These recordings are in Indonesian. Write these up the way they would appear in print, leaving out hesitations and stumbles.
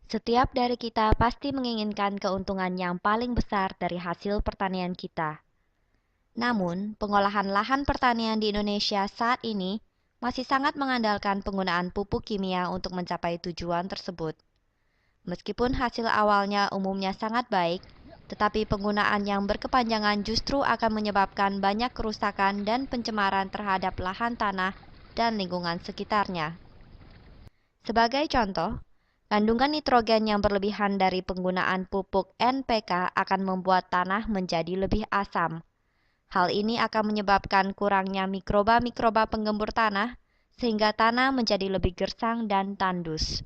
Setiap dari kita pasti menginginkan keuntungan yang paling besar dari hasil pertanian kita. Namun, pengolahan lahan pertanian di Indonesia saat ini masih sangat mengandalkan penggunaan pupuk kimia untuk mencapai tujuan tersebut. Meskipun hasil awalnya umumnya sangat baik, tetapi penggunaan yang berkepanjangan justru akan menyebabkan banyak kerusakan dan pencemaran terhadap lahan tanah dan lingkungan sekitarnya. Sebagai contoh, kandungan nitrogen yang berlebihan dari penggunaan pupuk NPK akan membuat tanah menjadi lebih asam. Hal ini akan menyebabkan kurangnya mikroba-mikroba penggembur tanah, sehingga tanah menjadi lebih gersang dan tandus.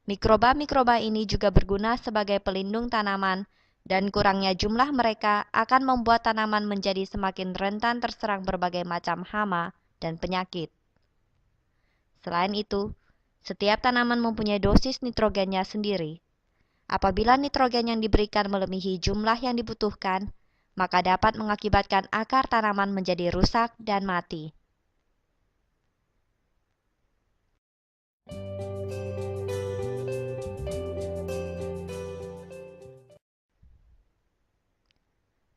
Mikroba-mikroba ini juga berguna sebagai pelindung tanaman, dan kurangnya jumlah mereka akan membuat tanaman menjadi semakin rentan terserang berbagai macam hama dan penyakit. Selain itu, setiap tanaman mempunyai dosis nitrogennya sendiri. Apabila nitrogen yang diberikan melebihi jumlah yang dibutuhkan, maka dapat mengakibatkan akar tanaman menjadi rusak dan mati.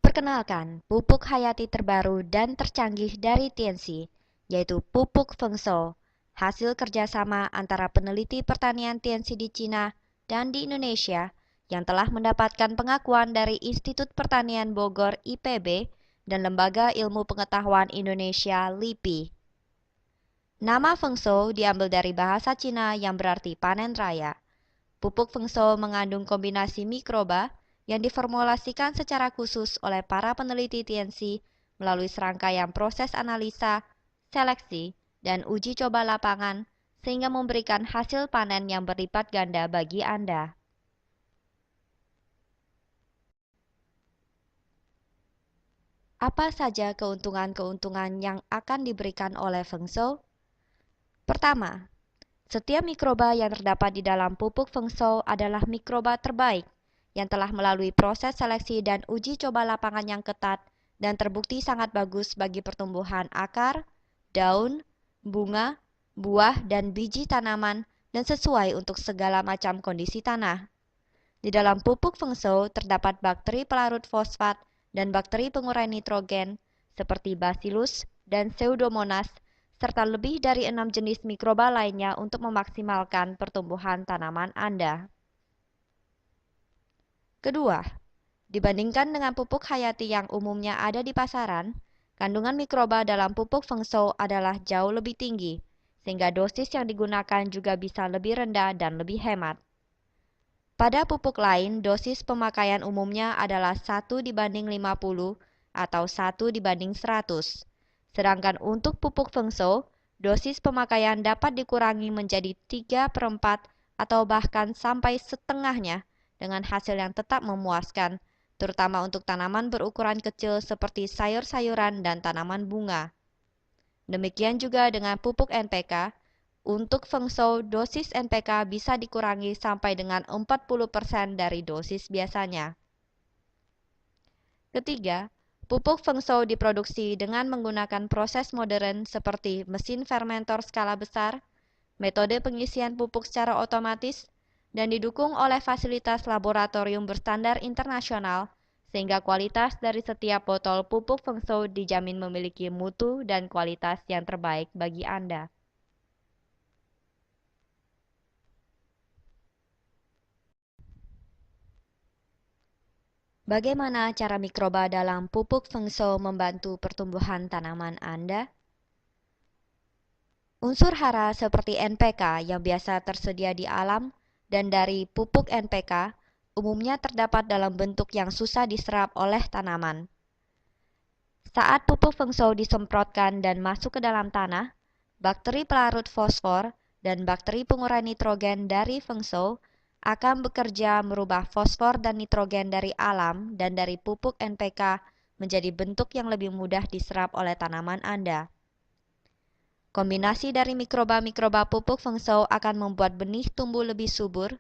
Perkenalkan, pupuk hayati terbaru dan tercanggih dari TNC, yaitu pupuk Fengso, hasil kerjasama antara peneliti pertanian TNC di Cina dan di Indonesia yang telah mendapatkan pengakuan dari Institut Pertanian Bogor IPB dan Lembaga Ilmu Pengetahuan Indonesia LIPI. Nama Fengso diambil dari bahasa Cina yang berarti panen raya. Pupuk Fengso mengandung kombinasi mikroba yang diformulasikan secara khusus oleh para peneliti TNC melalui serangkaian proses analisa, seleksi, dan uji coba lapangan sehingga memberikan hasil panen yang berlipat ganda bagi Anda. Apa saja keuntungan-keuntungan yang akan diberikan oleh Fengso? Pertama, setiap mikroba yang terdapat di dalam pupuk Fengso adalah mikroba terbaik yang telah melalui proses seleksi dan uji coba lapangan yang ketat dan terbukti sangat bagus bagi pertumbuhan akar, daun, bunga, buah, dan biji tanaman dan sesuai untuk segala macam kondisi tanah. Di dalam pupuk Fengso terdapat bakteri pelarut fosfat dan bakteri pengurai nitrogen seperti Bacillus dan Pseudomonas serta lebih dari 6 jenis mikroba lainnya untuk memaksimalkan pertumbuhan tanaman Anda. Kedua, dibandingkan dengan pupuk hayati yang umumnya ada di pasaran, kandungan mikroba dalam pupuk Fengso adalah jauh lebih tinggi, sehingga dosis yang digunakan juga bisa lebih rendah dan lebih hemat. Pada pupuk lain, dosis pemakaian umumnya adalah 1:50 atau 1:100. Sedangkan untuk pupuk Fengso, dosis pemakaian dapat dikurangi menjadi 3/4 atau bahkan sampai setengahnya dengan hasil yang tetap memuaskan, terutama untuk tanaman berukuran kecil seperti sayur-sayuran dan tanaman bunga. Demikian juga dengan pupuk NPK. Untuk Fengso, dosis NPK bisa dikurangi sampai dengan 40% dari dosis biasanya. Ketiga, pupuk Fengso diproduksi dengan menggunakan proses modern seperti mesin fermentor skala besar, metode pengisian pupuk secara otomatis, dan didukung oleh fasilitas laboratorium berstandar internasional, sehingga kualitas dari setiap botol pupuk Fengso dijamin memiliki mutu dan kualitas yang terbaik bagi Anda. Bagaimana cara mikroba dalam pupuk Fengso membantu pertumbuhan tanaman Anda? Unsur hara seperti NPK yang biasa tersedia di alam dan dari pupuk NPK umumnya terdapat dalam bentuk yang susah diserap oleh tanaman. Saat pupuk Fengso disemprotkan dan masuk ke dalam tanah, bakteri pelarut fosfor dan bakteri pengurai nitrogen dari Fengso akan bekerja merubah fosfor dan nitrogen dari alam dan dari pupuk NPK menjadi bentuk yang lebih mudah diserap oleh tanaman Anda. Kombinasi dari mikroba-mikroba pupuk Fengso akan membuat benih tumbuh lebih subur,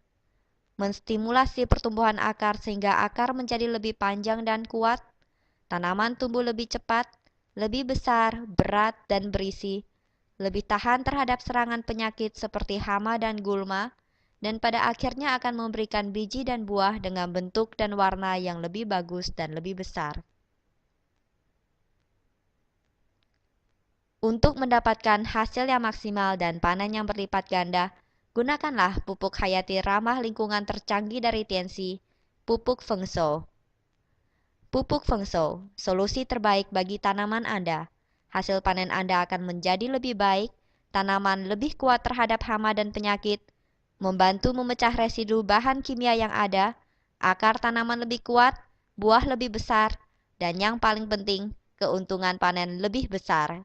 menstimulasi pertumbuhan akar sehingga akar menjadi lebih panjang dan kuat, tanaman tumbuh lebih cepat, lebih besar, berat, dan berisi, lebih tahan terhadap serangan penyakit seperti hama dan gulma, dan pada akhirnya akan memberikan biji dan buah dengan bentuk dan warna yang lebih bagus dan lebih besar. Untuk mendapatkan hasil yang maksimal dan panen yang berlipat ganda, gunakanlah pupuk hayati ramah lingkungan tercanggih dari Tianxi, pupuk Fengshou. Pupuk Fengshou, solusi terbaik bagi tanaman Anda. Hasil panen Anda akan menjadi lebih baik, tanaman lebih kuat terhadap hama dan penyakit, membantu memecah residu bahan kimia yang ada, akar tanaman lebih kuat, buah lebih besar, dan yang paling penting, keuntungan panen lebih besar.